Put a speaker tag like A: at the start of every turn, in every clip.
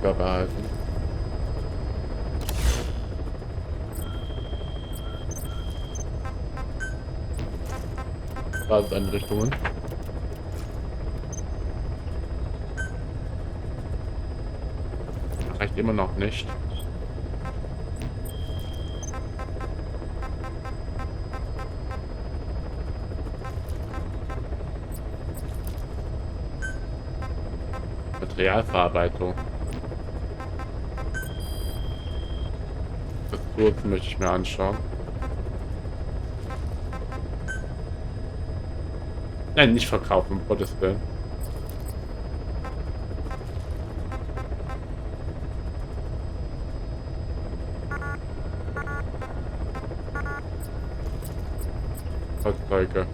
A: Marker behalten. Basiseinrichtungen. Reicht immer noch nicht. Materialverarbeitung. Das möchte ich mir anschauen. Nein, nicht verkaufen, um Gottes Willen. Fahrzeuge.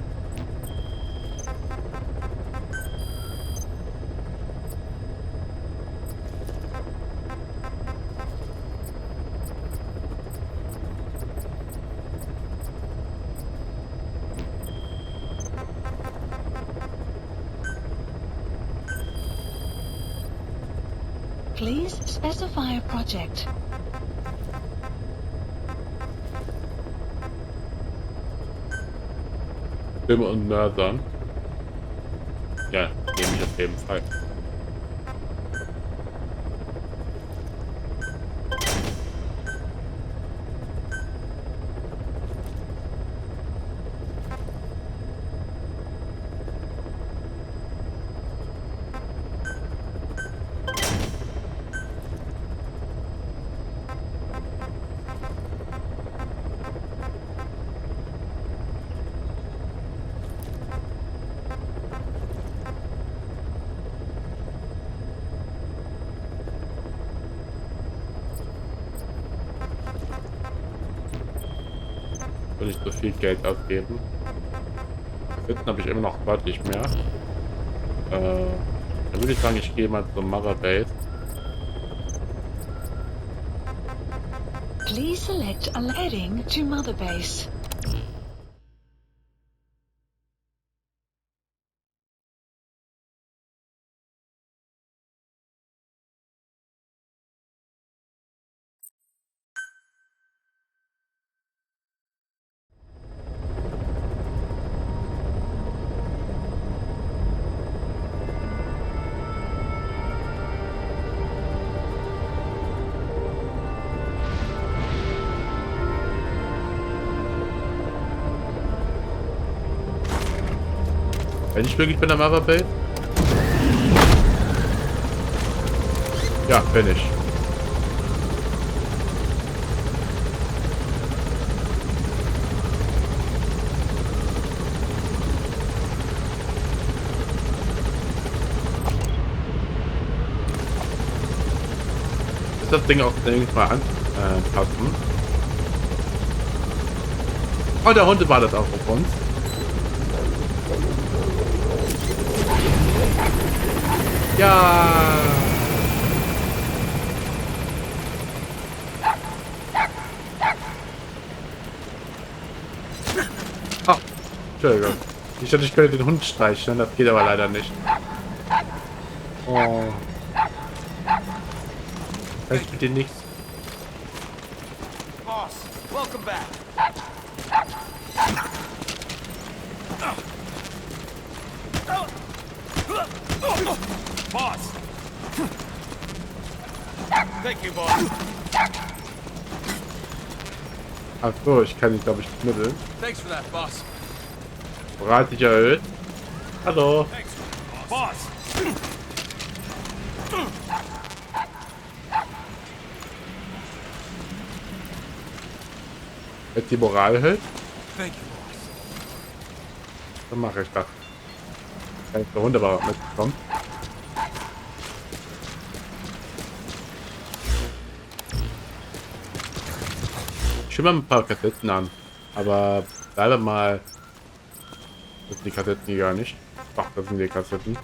B: Please specify a project.
A: Filme und Mördern. Ja, nehme ich auf jeden Fall. Will nicht so viel Geld ausgeben. Jetzt habe ich immer noch deutlich mehr. Dann würde ich sagen, ich gehe mal zum Mother Base.
B: Please select a heading to Mother Base.
A: Wenn ich wirklich bin der Mother Base? Ja, bin ich. Ist das Ding auch mal anpassen? Oh, der Hund war das auch auf uns. Ja. Oh, Entschuldigung. Ich dachte, ich könnte den Hund streicheln, das geht aber leider nicht. Oh. Kann ich mit dir nichts?
C: Boss, welcome back. Boss. Thank you, boss.
A: Ach so, ich kann ihn, glaube ich, knüppeln.
C: Thanks for that, boss.
A: Rat dich erhöht. Hallo.
C: Thanks, boss.
A: Jetzt die Moral erhöht.
C: Thank you, boss.
A: Dann mache ich das. Kann ich der Hund aber auch mitbekommen. Ich schiebe mal ein paar Kassetten an. Aber leider mal. Das sind die Kassetten hier gar nicht. Ach, das sind die Kassetten.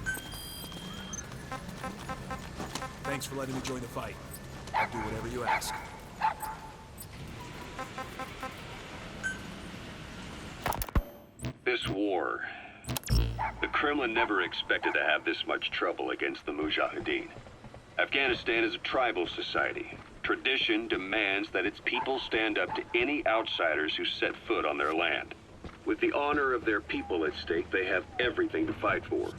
C: Thanks for letting me join the fight. I'll do whatever you ask.
D: This war. The Kremlin never expected to have this much trouble against the Mujahideen. Afghanistan is a tribal society. Tradition demands that its people stand up to any outsiders who set foot on their land. With the honor of their people at stake, they have everything to fight for.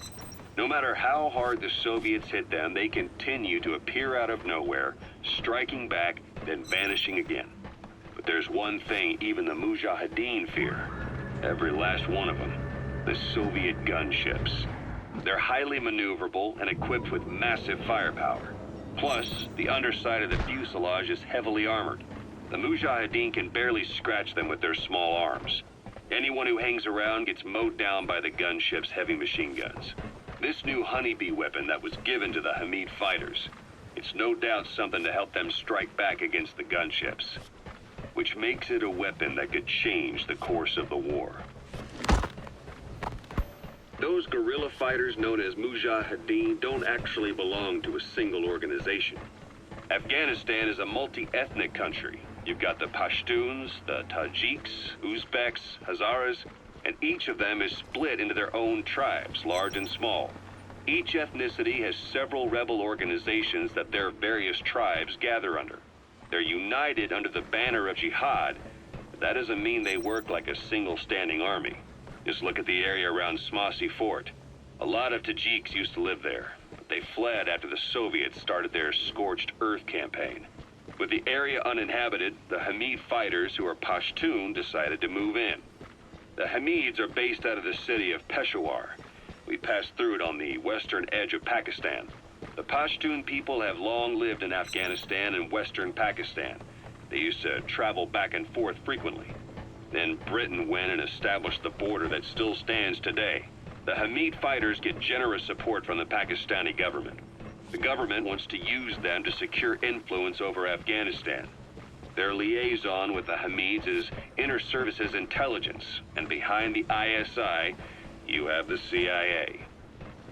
D: No matter how hard the Soviets hit them, they continue to appear out of nowhere, striking back, then vanishing again. But there's one thing even the Mujahideen fear. Every last one of them. The Soviet gunships. They're highly maneuverable and equipped with massive firepower. Plus, the underside of the fuselage is heavily armored. The Mujahideen can barely scratch them with their small arms. Anyone who hangs around gets mowed down by the gunship's heavy machine guns. This new honeybee weapon that was given to the Hamid fighters, it's no doubt something to help them strike back against the gunships, which makes it a weapon that could change the course of the war. Those guerrilla fighters known as Mujahideen don't actually belong to a single organization. Afghanistan is a multi-ethnic country. You've got the Pashtuns, the Tajiks, Uzbeks, Hazaras, and each of them is split into their own tribes, large and small. Each ethnicity has several rebel organizations that their various tribes gather under. They're united under the banner of jihad, but that doesn't mean they work like a single standing army. Just look at the area around Smasi Fort. A lot of Tajiks used to live there, but they fled after the Soviets started their scorched earth campaign. With the area uninhabited, the Hamid fighters, who are Pashtun, decided to move in. The Hamids are based out of the city of Peshawar. We passed through it on the western edge of Pakistan. The Pashtun people have long lived in Afghanistan and western Pakistan. They used to travel back and forth frequently. Then Britain went and established the border that still stands today. The Hamid fighters get generous support from the Pakistani government. The government wants to use them to secure influence over Afghanistan. Their liaison with the Hamids is Inter-Services Intelligence, and behind the ISI, you have the CIA.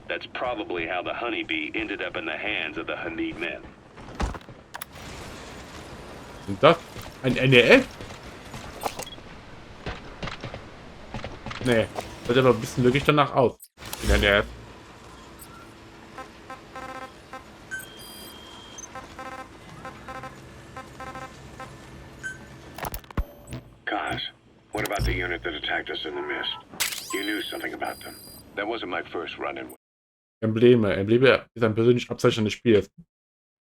D: That's probably how the honeybee ended up in the hands of the Hamid men.
A: Und das? Ein NEF? Nee, sieht aber ein bisschen wirklich danach aus. In NEF.
D: What about the unit that attacked us in the mist? You knew something about them. That wasn't my first run-in.
A: Embleme. Embleme ist ein persönliches Abzeichen des Spiels.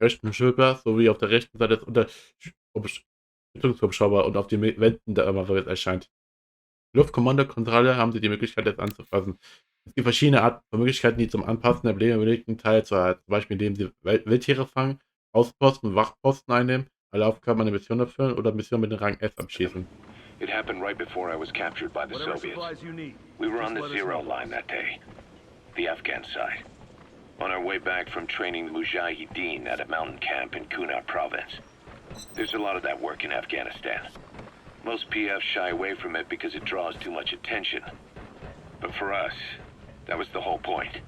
A: Rechten Schulter sowie auf der rechten Seite des Unterstützungshubschrauber und auf den Wänden der Waffe erscheint. Luftkommandokontrolle haben Sie die Möglichkeit, das anzufassen. Es gibt verschiedene Arten von Möglichkeiten, die zum Anpassen der Embleme benötigten teilzuhalten. Zum Beispiel, indem Sie Wildtiere fangen, Ausposten und Wachposten einnehmen, alle Aufgaben eine Mission erfüllen oder Missionen mit dem Rang S abschließen.
D: It happened right before I was captured by the Soviets. We were on the zero line that day, the Afghan side. On our way back from training the Mujahideen at a mountain camp in Kunar province. There's a lot of that work in Afghanistan. Most PFs shy away from it because it draws too much attention. But for us, that was the whole point.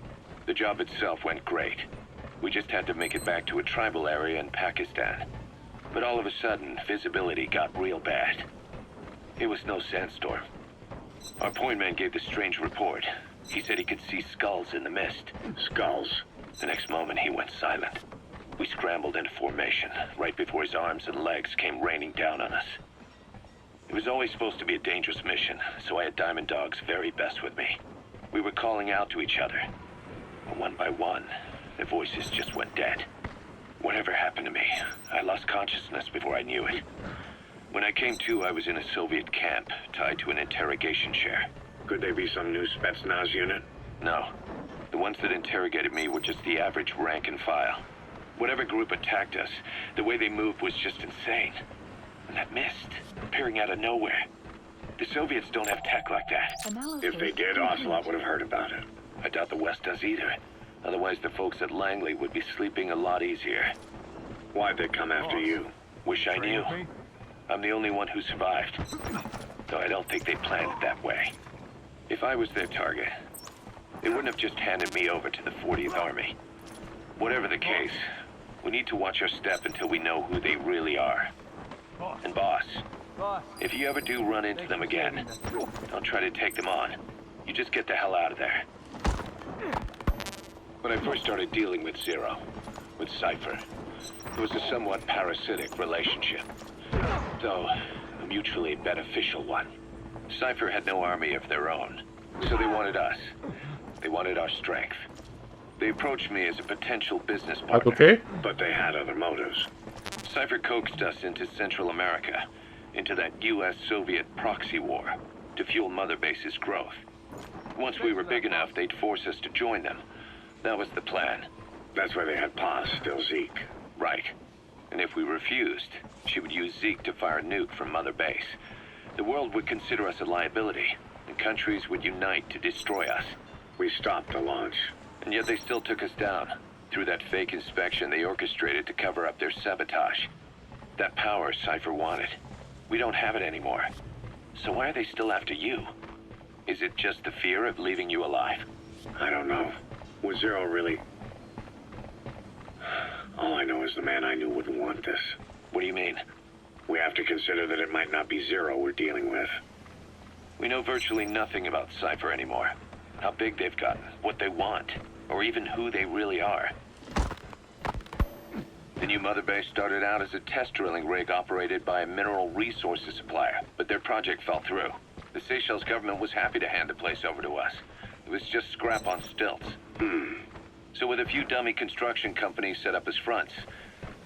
D: The job itself went great. We just had to make it back to a tribal area in Pakistan. But all of a sudden, visibility got real bad. It was no sandstorm. Our point man gave this strange report. He said he could see skulls in the mist. Skulls? The next moment he went silent. We scrambled into formation, right before his arms and legs came raining down on us. It was always supposed to be a dangerous mission, so I had Diamond Dog's very best with me. We were calling out to each other. But one by one, their voices just went dead. Whatever happened to me, I lost consciousness before I knew it. When I came to, I was in a Soviet camp, tied to an interrogation chair. Could they be some new Spetsnaz unit? No. The ones that interrogated me were just the average rank and file. Whatever group attacked us, the way they moved was just insane. And that mist, appearing out of nowhere. The Soviets don't have tech like that. If they did, Ocelot would have heard about it. I doubt the West does either. Otherwise, the folks at Langley would be sleeping a lot easier. Why'd they come after you? Wish I knew. I'm the only one who survived, though I don't think they planned it that way. If I was their target, they wouldn't have just handed me over to the 40th Army. Whatever the case, we need to watch our step until we know who they really are. And boss, if you ever do run into them again, don't try to take them on. You just get the hell out of there. When I first started dealing with Zero, with Cypher, it was a somewhat parasitic relationship, though a mutually beneficial one. Cypher had no army of their own, so they wanted us. They wanted our strength. They approached me as a potential business partner,
A: Okay.
D: but they had other motives. Cypher coaxed us into Central America, into that US-Soviet proxy war, to fuel Mother Base's growth. Once we were big enough, they'd force us to join them. That was the plan. That's why they had Paz, still Zeke. Right. And if we refused, she would use Zeke to fire a nuke from Mother Base. The world would consider us a liability, and countries would unite to destroy us. We stopped the launch. And yet they still took us down, through that fake inspection they orchestrated to cover up their sabotage. That power Cypher wanted. We don't have it anymore. So why are they still after you? Is it just the fear of leaving you alive? I don't know. Was Zero really... All I know is the man I knew wouldn't want this. What do you mean? We have to consider that it might not be Zero we're dealing with. We know virtually nothing about Cypher anymore. How big they've gotten, what they want, or even who they really are. The new Mother Base started out as a test drilling rig operated by a mineral resources supplier, but their project fell through. The Seychelles government was happy to hand the place over to us. It was just scrap on stilts. So with a few dummy construction companies set up as fronts,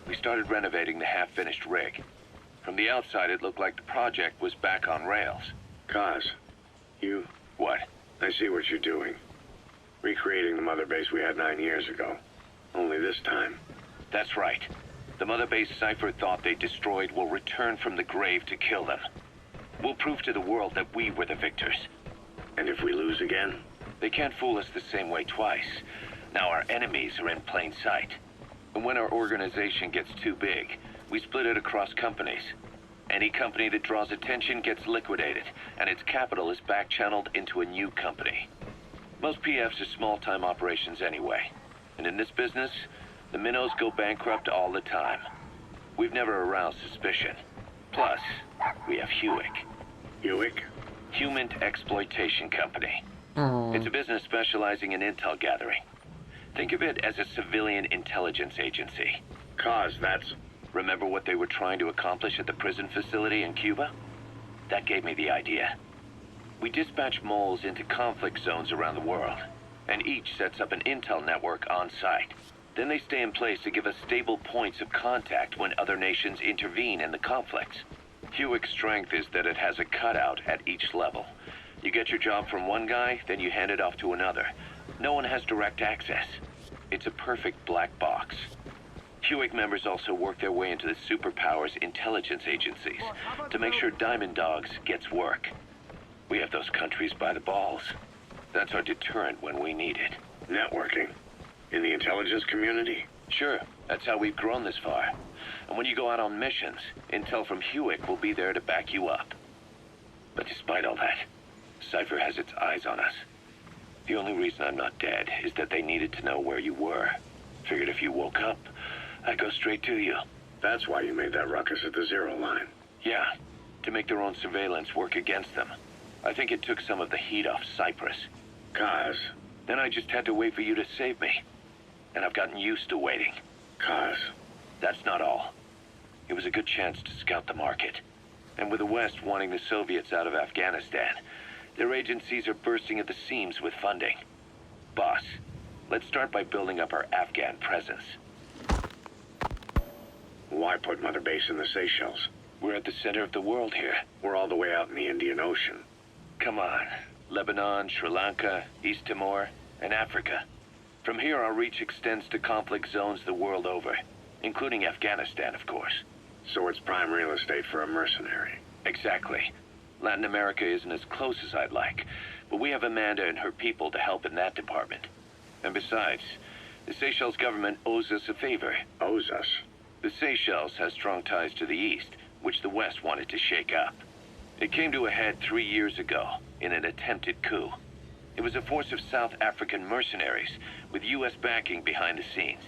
D: we started renovating the half-finished rig. From the outside, it looked like the project was back on rails. Kaz, you... What? I see what you're doing. Recreating the Mother Base we had 9 years ago. Only this time. That's right. The Mother Base Cypher thought they destroyed will return from the grave to kill them. We'll prove to the world that we were the victors. And if we lose again? They can't fool us the same way twice. Now our enemies are in plain sight. And when our organization gets too big, we split it across companies. Any company that draws attention gets liquidated, and its capital is back-channeled into a new company. Most PFs are small-time operations anyway. And in this business, the minnows go bankrupt all the time. We've never aroused suspicion. Plus, we have Hewick. Hewick? Human Exploitation Company. It's a business specializing in intel gathering. Think of it as a civilian intelligence agency. Cause that's... Remember what they were trying to accomplish at the prison facility in Cuba? That gave me the idea. We dispatch moles into conflict zones around the world, and each sets up an intel network on site. Then they stay in place to give us stable points of contact when other nations intervene in the conflicts. Hewick's strength is that it has a cutout at each level. You get your job from one guy, then you hand it off to another. No one has direct access. It's a perfect black box. Hewick members also work their way into the superpowers intelligence agencies to make sure Diamond Dogs gets work. We have those countries by the balls. That's our deterrent when we need it. Networking? In the intelligence community? Sure, that's how we've grown this far. And when you go out on missions, intel from Hewick will be there to back you up. But despite all that, Cypher has its eyes on us. The only reason I'm not dead is that they needed to know where you were. Figured if you woke up, I'd go straight to you. That's why you made that ruckus at the Zero line. Yeah, to make their own surveillance work against them. I think it took some of the heat off Cyprus. Kaz. Then I just had to wait for you to save me. And I've gotten used to waiting. Kaz. That's not all. It was a good chance to scout the market. And with the West wanting the Soviets out of Afghanistan, their agencies are bursting at the seams with funding. Boss, let's start by building up our Afghan presence. Why put Mother Base in the Seychelles? We're at the center of the world here. We're all the way out in the Indian Ocean. Come on. Lebanon, Sri Lanka, East Timor, and Africa. From here, our reach extends to conflict zones the world over, including Afghanistan, of course. So it's prime real estate for a mercenary. Exactly. Latin America isn't as close as I'd like, but we have Amanda and her people to help in that department. And besides, the Seychelles government owes us a favor. Owes us? The Seychelles has strong ties to the east, which the West wanted to shake up. It came to a head 3 years ago, in an attempted coup. It was a force of South African mercenaries, with U.S. backing behind the scenes.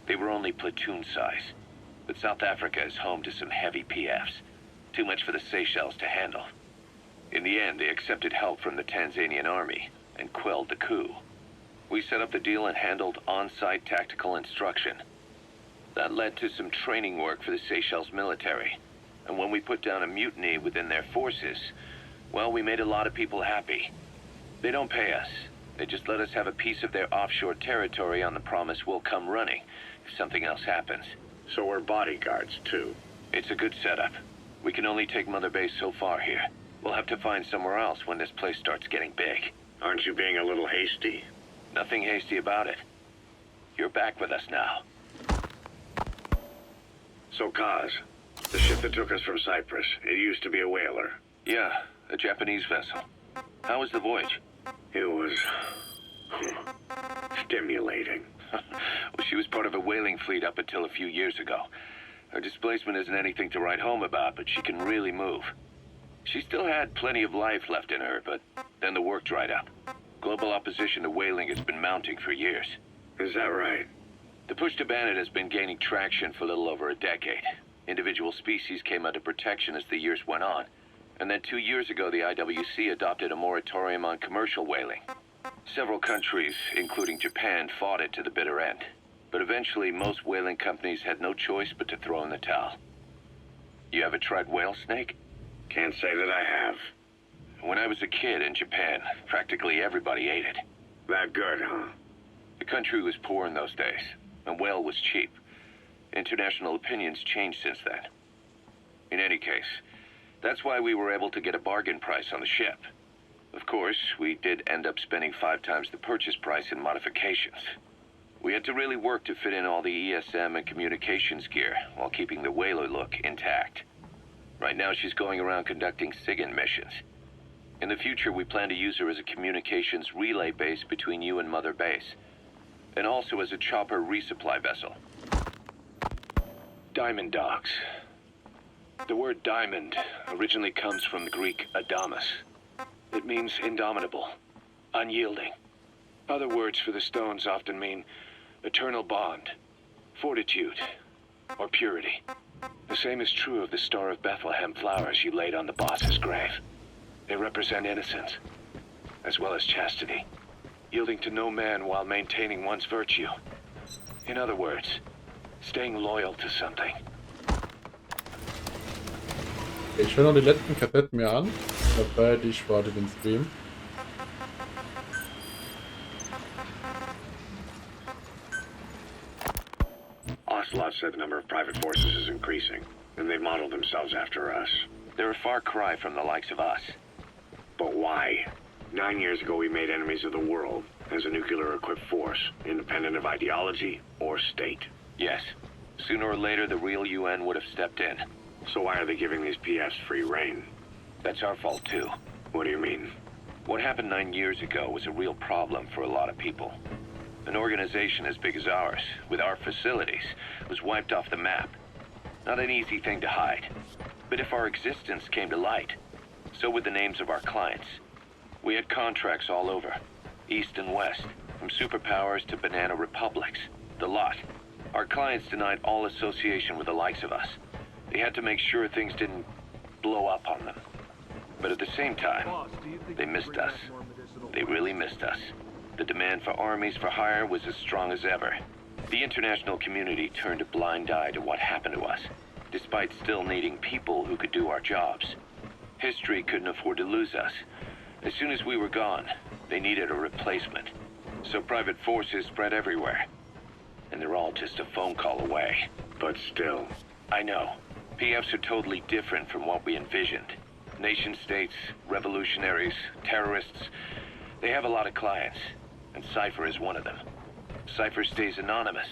D: They were only platoon size. But South Africa is home to some heavy PFs. Too much for the Seychelles to handle. In the end, they accepted help from the Tanzanian army and quelled the coup. We set up the deal and handled on-site tactical instruction. That led to some training work for the Seychelles military. And when we put down a mutiny within their forces, well, we made a lot of people happy. They don't pay us. They just let us have a piece of their offshore territory on the promise we'll come running if something else happens.
E: So we're bodyguards, too.
D: It's a good setup. We can only take Mother Base so far here. We'll have to find somewhere else when this place starts getting big.
E: Aren't you being a little hasty?
D: Nothing hasty about it. You're back with us now.
E: So, Kaz, the ship that took us from Cyprus, it used to be a whaler.
D: Yeah, a Japanese vessel. How was the voyage?
E: It was... stimulating.
D: Well, she was part of a whaling fleet up until a few years ago. Her displacement isn't anything to write home about, but she can really move. She still had plenty of life left in her, but then the work dried up. Global opposition to whaling has been mounting for years.
E: Is that right?
D: The push to ban it has been gaining traction for a little over a decade. Individual species came under protection as the years went on. And then 2 years ago, the IWC adopted a moratorium on commercial whaling. Several countries, including Japan, fought it to the bitter end. But eventually, most whaling companies had no choice but to throw in the towel. You ever tried whale snake?
E: Can't say that I have.
D: When I was a kid in Japan, practically everybody ate it.
E: That good, huh?
D: The country was poor in those days, and whale was cheap. International opinions changed since then. In any case, that's why we were able to get a bargain price on the ship. Of course, we did end up spending 5 times the purchase price in modifications. We had to really work to fit in all the ESM and communications gear while keeping the whaler look intact. Right now, she's going around conducting SIGINT missions. In the future, we plan to use her as a communications relay base between you and Mother Base, and also as a chopper resupply vessel. Diamond dogs. The word diamond originally comes from the Greek adamas. It means indomitable, unyielding. Other words for the stones often mean eternal bond, fortitude, or purity. The same is true of the Star of Bethlehem flowers you laid on the boss's grave. They represent innocence, as well as chastity, yielding to no man while maintaining one's virtue. In other words, staying loyal to something.
A: Ich höre noch die letzten Kassetten mir an, dabei die ich warte den Stream.
E: Ocelot said the number of private forces is increasing, and they've modeled themselves after us.
D: They're a far cry from the likes of us.
E: But why? 9 years ago we made enemies of the world as a nuclear-equipped force, independent of ideology or state.
D: Yes. Sooner or later, the real UN would have stepped in.
E: So why are they giving these PFs free rein?
D: That's our fault, too.
E: What do you mean?
D: What happened 9 years ago was a real problem for a lot of people. An organization as big as ours, with our facilities, was wiped off the map. Not an easy thing to hide. But if our existence came to light, so would the names of our clients. We had contracts all over, east and west, from superpowers to banana republics, the lot. Our clients denied all association with the likes of us. They had to make sure things didn't blow up on them. But at the same time, they missed us. They really missed us. The demand for armies for hire was as strong as ever. The international community turned a blind eye to what happened to us, despite still needing people who could do our jobs. History couldn't afford to lose us. As soon as we were gone, they needed a replacement. So private forces spread everywhere. And they're all just a phone call away.
E: But still.
D: I know. PFs are totally different from what we envisioned. Nation-states, revolutionaries, terrorists, they have a lot of clients, and Cypher is one of them. Cypher stays anonymous,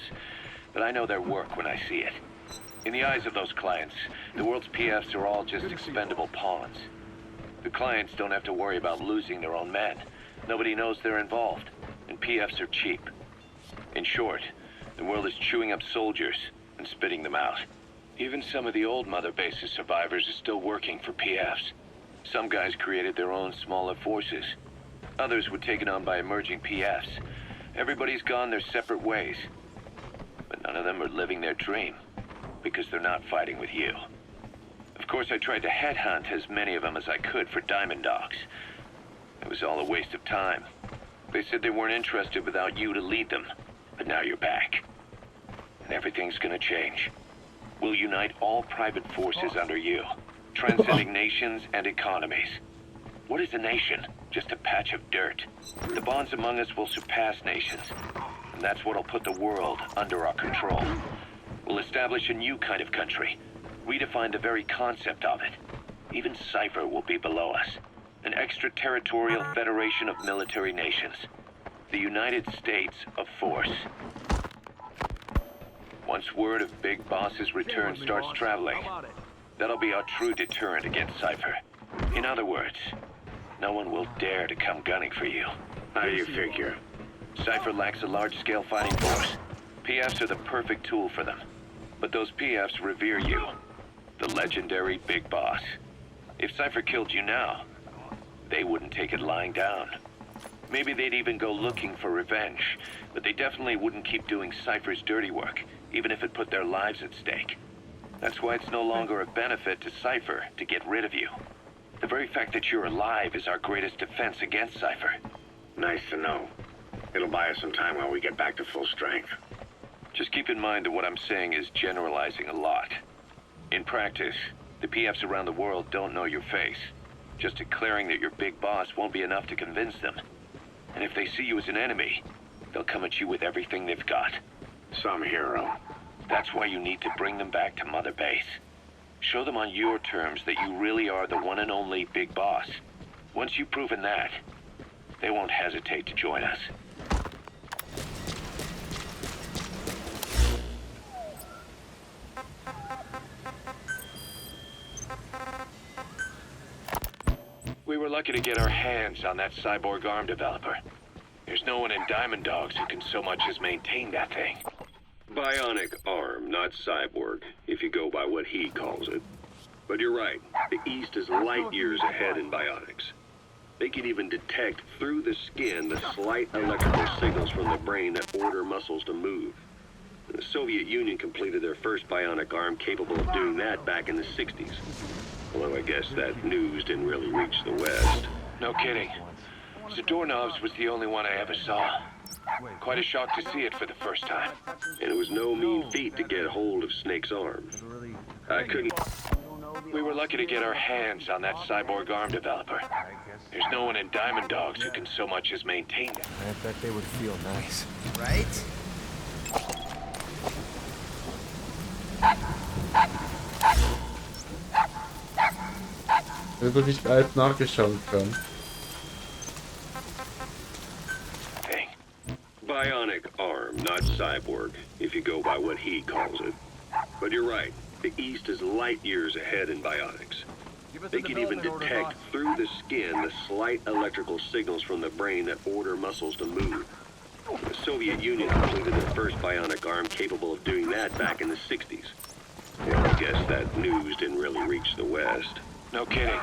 D: but I know their work when I see it. In the eyes of those clients, the world's PFs are all just expendable pawns. The clients don't have to worry about losing their own men. Nobody knows they're involved, and PFs are cheap. In short, the world is chewing up soldiers and spitting them out. Even some of the old Mother Base's survivors are still working for PFs. Some guys created their own smaller forces. Others were taken on by emerging PFs. Everybody's gone their separate ways. But none of them are living their dream, because they're not fighting with you. Of course, I tried to headhunt as many of them as I could for diamond dogs. It was all a waste of time. They said they weren't interested without you to lead them, but now you're back. And everything's gonna change. We'll unite all private forces under you, transcending nations and economies. What is a nation? Just a patch of dirt. The bonds among us will surpass nations, and that's what'll put the world under our control. We'll establish a new kind of country, redefine the very concept of it. Even Cypher will be below us, an extraterritorial federation of military nations. The United States of Force. Once word of Big Boss's return starts traveling, that'll be our true deterrent against Cypher. In other words, no one will dare to come gunning for you.
E: How do you figure?
D: Cypher lacks a large-scale fighting force. PFs are the perfect tool for them. But those PFs revere you, the legendary Big Boss. If Cypher killed you now, they wouldn't take it lying down. Maybe they'd even go looking for revenge, but they definitely wouldn't keep doing Cypher's dirty work, even if it put their lives at stake. That's why it's no longer a benefit to Cypher to get rid of you. The very fact that you're alive is our greatest defense against Cypher.
E: Nice to know. It'll buy us some time while we get back to full strength.
D: Just keep in mind that what I'm saying is generalizing a lot. In practice, the PFs around the world don't know your face. Just declaring that you're Big Boss won't be enough to convince them. And if they see you as an enemy, they'll come at you with everything they've got.
E: Some hero.
D: That's why you need to bring them back to Mother Base. Show them on your terms that you really are the one and only Big Boss. Once you've proven that, they won't hesitate to join us. We were lucky to get our hands on that cyborg arm developer. There's no one in Diamond Dogs who can so much as maintain that thing.
F: Bionic arm, not cyborg, if you go by what he calls it. But you're right, the East is light years ahead in bionics. They can even detect through the skin the slight electrical signals from the brain that order muscles to move. The Soviet Union completed their first bionic arm capable of doing that back in the 60s. Although I guess that news didn't really reach the West.
D: No kidding. Zadornov's was the only one I ever saw. Quite a shock to see it for the first time.
F: And it was no mean feat to get hold of Snake's arm. I couldn't...
D: We were lucky to get our hands on that cyborg arm developer. There's no one in Diamond Dogs who can so much as maintain it.
C: I bet they would feel nice.
G: Right?
A: Wenn du nicht alt nachgeschaut kann.
D: Thing.
F: Bionic arm, not cyborg, if you go by what he calls it. But you're right, the East is light years ahead in bionics. They can even detect through the skin the slight electrical signals from the brain that order muscles to move. The Soviet Union completed their first bionic arm capable of doing that back in the 60s. Well, I guess that news didn't really reach the West.
D: No kidding.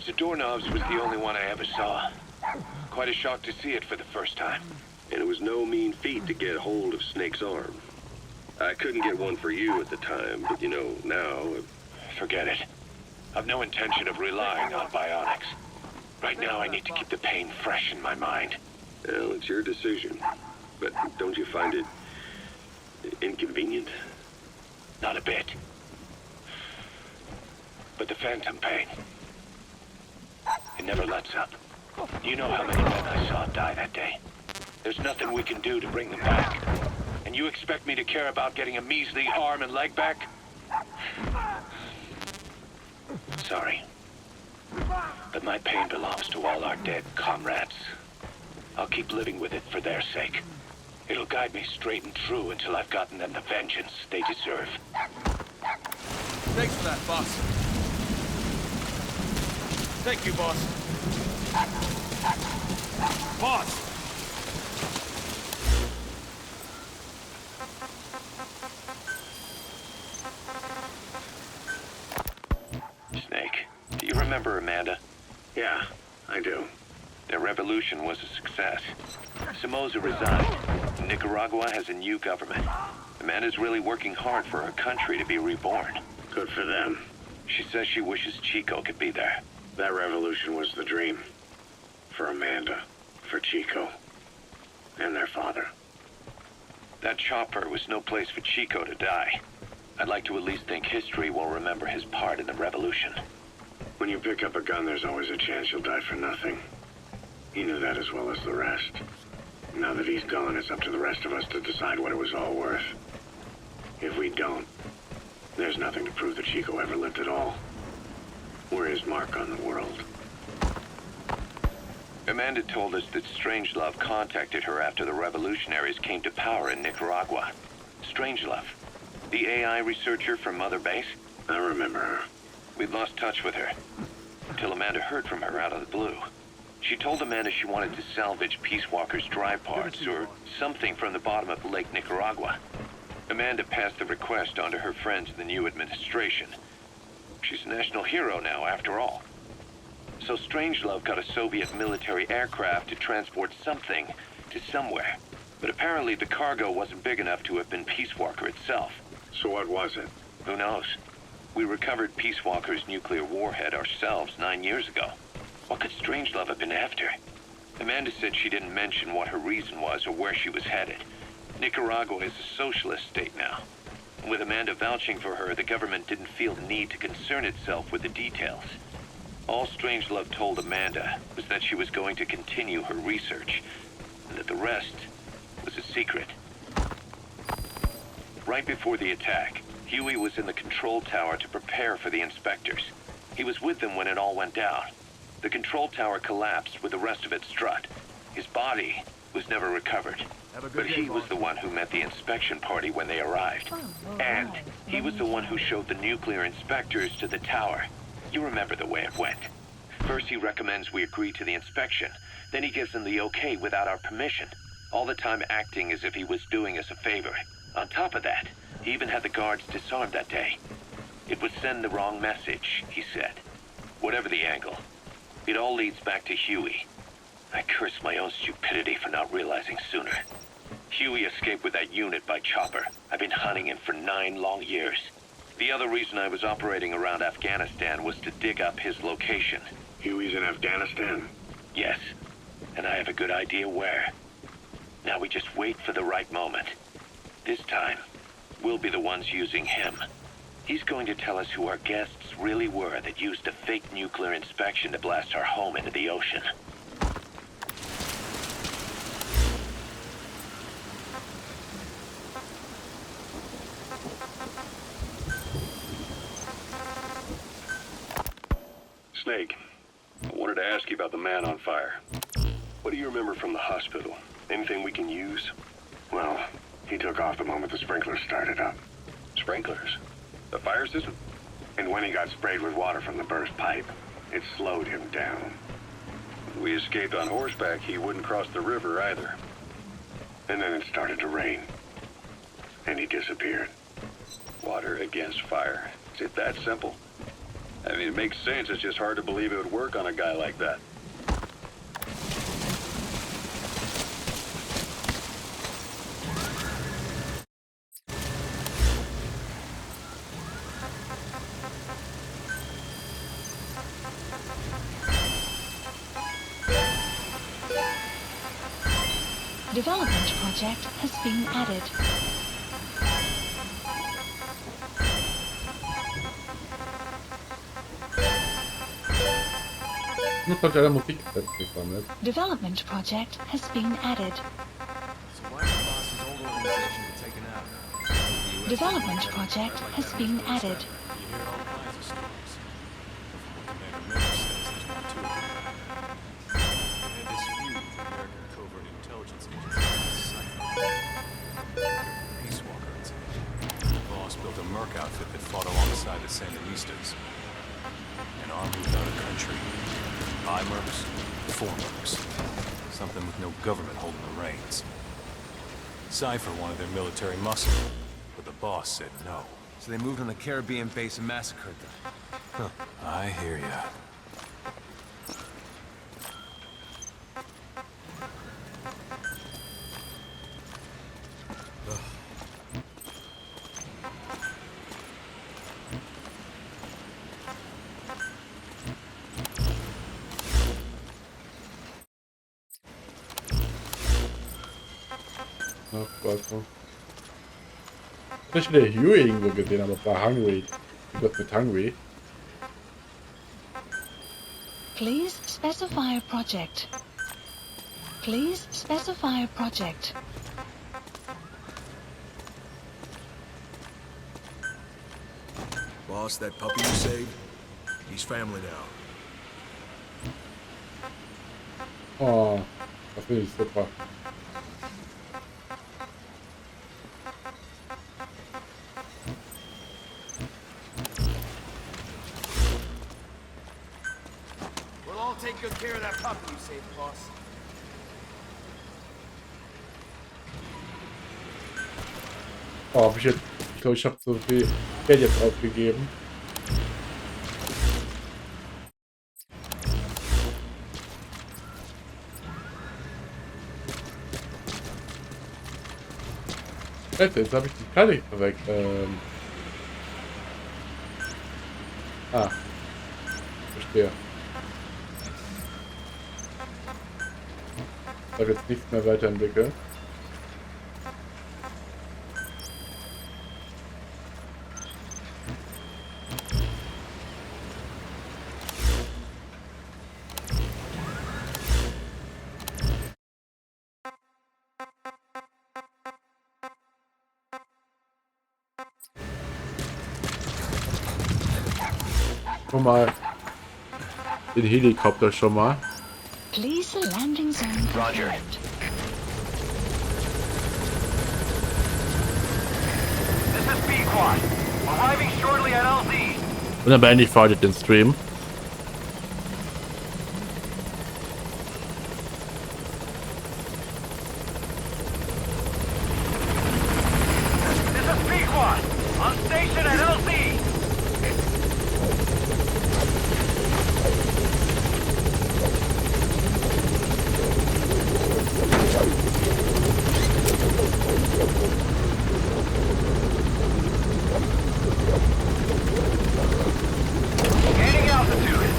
D: Zadornov's was the only one I ever saw. Quite a shock to see it for the first time.
F: And it was no mean feat to get hold of Snake's arm. I couldn't get one for you at the time, but you know, now...
D: Forget it. I've no intention of relying on bionics. Right now I need to keep the pain fresh in my mind.
F: Well, it's your decision. But don't you find it... inconvenient?
D: Not a bit. But the phantom pain, it never lets up. You know how many men I saw die that day. There's nothing we can do to bring them back. And you expect me to care about getting a measly arm and leg back? Sorry. But my pain belongs to all our dead comrades. I'll keep living with it for their sake. It'll guide me straight and true until I've gotten them the vengeance they deserve.
C: Thanks for that, boss. Thank you, boss. Boss!
D: Snake, do you remember Amanda?
E: Yeah, I do.
D: Their revolution was a success. Somoza resigned. Nicaragua has a new government. Amanda's really working hard for her country to be reborn.
E: Good for them.
D: She says she wishes Chico could be there.
E: That revolution was the dream. For Amanda. For Chico. and their father.
D: That chopper was no place for Chico to die. I'd like to at least think history will remember his part in the revolution.
E: When you pick up a gun, there's always a chance you'll die for nothing. He knew that as well as the rest. Now that he's gone, it's up to the rest of us to decide what it was all worth. If we don't, there's nothing to prove that Chico ever lived at all. We're his mark on the world.
D: Amanda told us that Strangelove contacted her after the revolutionaries came to power in Nicaragua. Strangelove, the AI researcher from Mother Base?
E: I remember her.
D: We'd lost touch with her, until Amanda heard from her out of the blue. She told Amanda she wanted to salvage Peace Walker's drive parts or something from the bottom of Lake Nicaragua. Amanda passed the request on to her friends in the new administration. She's a national hero now, after all. So Strangelove got a Soviet military aircraft to transport something to somewhere. But apparently the cargo wasn't big enough to have been Peace Walker itself.
E: So what was it?
D: Who knows? We recovered Peace Walker's nuclear warhead ourselves 9 years ago. What could Strangelove have been after? Amanda said she didn't mention what her reason was or where she was headed. Nicaragua is a socialist state now. And with Amanda vouching for her, the government didn't feel the need to concern itself with the details. All Strangelove told Amanda was that she was going to continue her research, and that the rest was a secret. Right before the attack, Huey was in the control tower to prepare for the inspectors. He was with them when it all went down. The control tower collapsed with the rest of it strut. His body was never recovered. But he was the one who met the inspection party when they arrived. And he was the one who showed the nuclear inspectors to the tower. You remember the way it went. First he recommends we agree to the inspection. Then he gives them the okay without our permission. All the time acting as if he was doing us a favor. On top of that, he even had the guards disarmed that day. It would send the wrong message, he said. Whatever the angle, it all leads back to Huey. I curse my own stupidity for not realizing sooner. Huey escaped with that unit by chopper. I've been hunting him for 9 long years. The other reason I was operating around Afghanistan was to dig up his location.
E: Huey's in Afghanistan?
D: Yes, and I have a good idea where. Now we just wait for the right moment. This time, we'll be the ones using him. He's going to tell us who our guests really were that used a fake nuclear inspection to blast our home into the ocean.
F: Snake, I wanted to ask you about the man on fire. What do you remember from the hospital? Anything we can use?
E: Well, he took off the moment the sprinklers started up.
F: Sprinklers? The fire system?
E: And when he got sprayed with water from the burst pipe, it slowed him down.
F: When we escaped on horseback, he wouldn't cross the river either.
E: And then it started to rain. And he disappeared.
F: Water against fire. Is it that simple? I mean, it makes sense. It's just hard to believe it would work on a guy like that.
B: Development project has been added.
A: Nur kommt ja der Musik gesammelt.
B: Development project has been added.
C: So why is the boss's old organization get taken out?
B: Development project has been added.
C: You hear all kinds of stories. From what Commander Miller says, there's been 2 of them. They had this feud with the American covert intelligence agency, Cypher. Peace Walker incident. The boss built a merc outfit that fought alongside the Sandinistas. An army without a country. 5 mercs, 4 mercs. Something with no government holding the reins. Cypher wanted their military muscle, but the boss said no.
G: So they moved on the Caribbean base and massacred them.
C: Huh. I hear ya.
A: Nachweisung. Ich hätte Huey irgendwo gesehen, aber es war Hungry. Und das mit Hungry.
B: Please specify a project. Please specify a project.
H: Boss, that puppy you saved, he's family now.
A: Oh, das finde ich super.
H: We'll all take good care of that puppy you saved, boss.
A: Oh, hab ich jetzt. Ich glaube, ich habe so viel Geld jetzt ausgegeben. Jetzt habe ich die Karte verweckt. Verstehe. Ich habe jetzt nichts mehr weiterentwickelt. Schon mal den Helikopter schon mal.
B: Please the landing zone confirmed.
F: This is B-Quad. Arriving shortly at LZ.
A: Und dann beende ich für heute den Stream.
F: This is B-Quad. On station at LZ. Gaining altitude.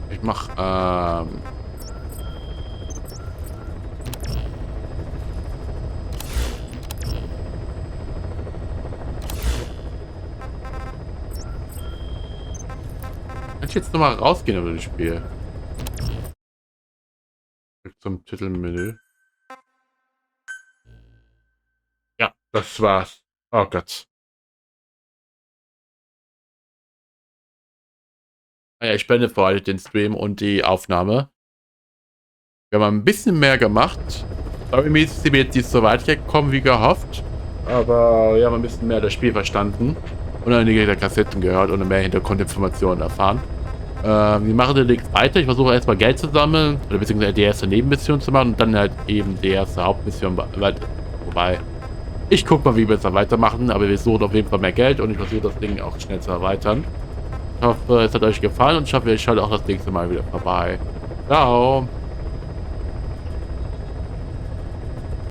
A: Ich mach, kann ich jetzt nochmal rausgehen über das Spiel? Zum Titelmenü. Ja, das war's. Oh Gott. Naja, ich beende für heute den Stream und die Aufnahme. Wir haben ein bisschen mehr gemacht. Storymäßig sind wir jetzt nicht so weit gekommen wie gehofft. Aber wir haben ein bisschen mehr das Spiel verstanden. Und einige der Kassetten gehört und mehr Hintergrundinformationen erfahren. Wir machen demnächst weiter. Ich versuche erstmal Geld zu sammeln. Oder beziehungsweise die erste Nebenmission zu machen. Und dann halt eben die erste Hauptmission. Wobei, ich gucke mal, wie wir es dann weitermachen. Aber wir suchen auf jeden Fall mehr Geld. Und ich versuche das Ding auch schnell zu erweitern. Ich hoffe, es hat euch gefallen. Und ich hoffe, ihr schaut auch das nächste Mal wieder vorbei. Ciao.